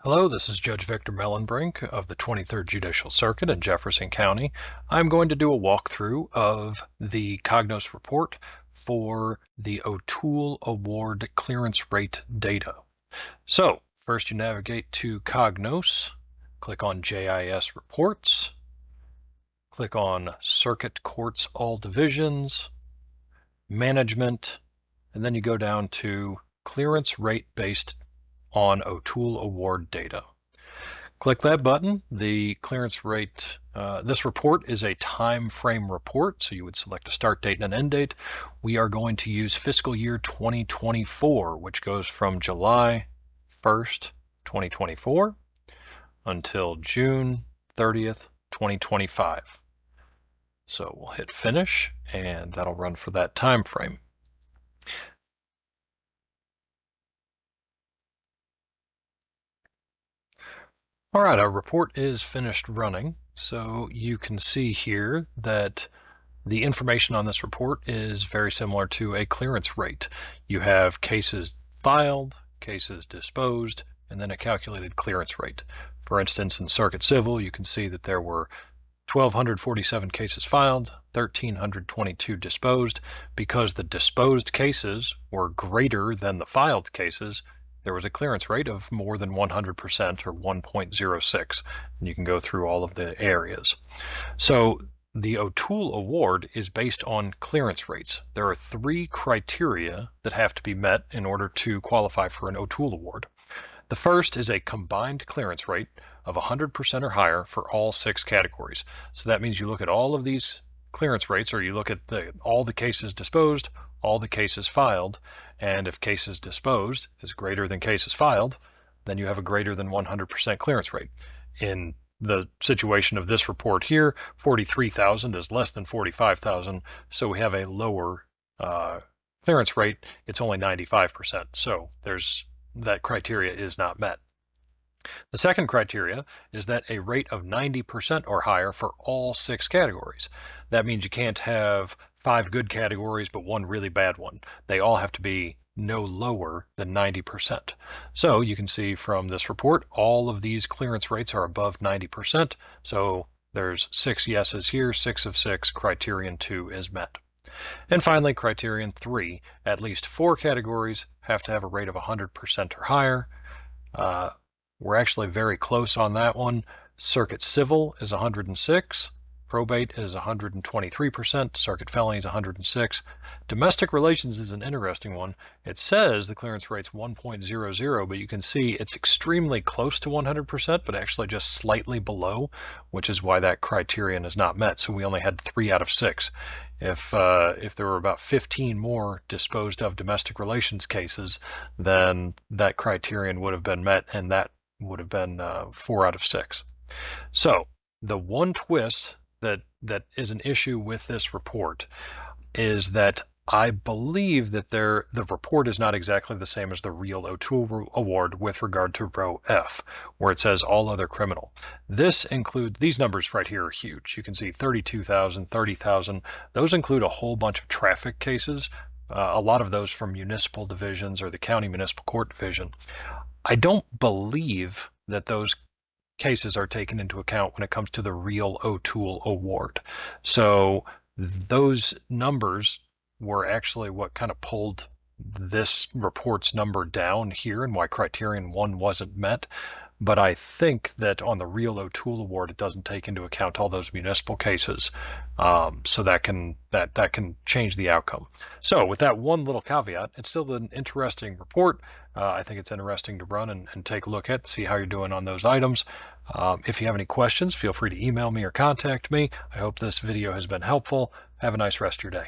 Hello, this is Judge Victor Mellenbrink of the 23rd Judicial Circuit in Jefferson County. I'm going to do a walkthrough of the COGNOS report for the O'Toole Award clearance rate data. So, first you navigate to COGNOS, click on JIS Reports, click on Circuit Courts All Divisions, Management, and then you go down to Clearance Rate Based on O'Toole Award Data. Click that button. The clearance rate, this report is a time frame report, so you would select a start date and an end date. We are going to use fiscal year 2024, which goes from July 1st, 2024 until June 30th, 2025. So we'll hit finish, and that'll run for that time frame. All right, our report is finished running. So you can see here that the information on this report is very similar to a clearance rate. You have cases filed, cases disposed, and then a calculated clearance rate. For instance, in Circuit Civil, you can see that there were 1,247 cases filed, 1,322 disposed. Because the disposed cases were greater than the filed cases, there was a clearance rate of more than 100% or 1.06. And you can go through all of the areas. So the O'Toole Award is based on clearance rates. There are three criteria that have to be met in order to qualify for an O'Toole Award. The first is a combined clearance rate of 100% or higher for all 6 categories. So that means you look at all of these clearance rates, or you look at all the cases disposed, all the cases filed, and if cases disposed is greater than cases filed, then you have a greater than 100% clearance rate. In the situation of this report here, 43,000 is less than 45,000, so we have a lower clearance rate. It's only 95%, so that criteria is not met. The second criteria is that a rate of 90% or higher for all 6 categories. That means you can't have 5 good categories but 1 really bad one. They all have to be no lower than 90%. So you can see from this report, all of these clearance rates are above 90%. So there's 6 yeses here, 6 of 6, criterion 2 is met. And finally, criterion 3, at least 4 categories have to have a rate of 100% or higher. We're actually very close on that one. Circuit Civil is 106, probate is 123%, circuit felony is 106. Domestic relations is an interesting one. It says the clearance rate's 1.00, but you can see it's extremely close to 100%, but actually just slightly below, which is why that criterion is not met. So we only had 3 out of 6. If there were about 15 more disposed of domestic relations cases, then that criterion would have been met, and that would have been 4 out of 6. So the one twist that is an issue with this report is that I believe that the report is not exactly the same as the real O'Toole Award with regard to row F, where it says all other criminal. This includes, these numbers right here are huge. You can see 32,000, 30,000. Those include a whole bunch of traffic cases, a lot of those from municipal divisions or the county municipal court division. I don't believe that those cases are taken into account when it comes to the real O'Toole Award. So those numbers were actually what kind of pulled this report's number down here and why criterion 1 wasn't met. But I think that on the real O'Toole Award, it doesn't take into account all those municipal cases. So that can change the outcome. So with that one little caveat, it's still an interesting report. I think it's interesting to run and take a look at, see how you're doing on those items. If you have any questions, feel free to email me or contact me. I hope this video has been helpful. Have a nice rest of your day.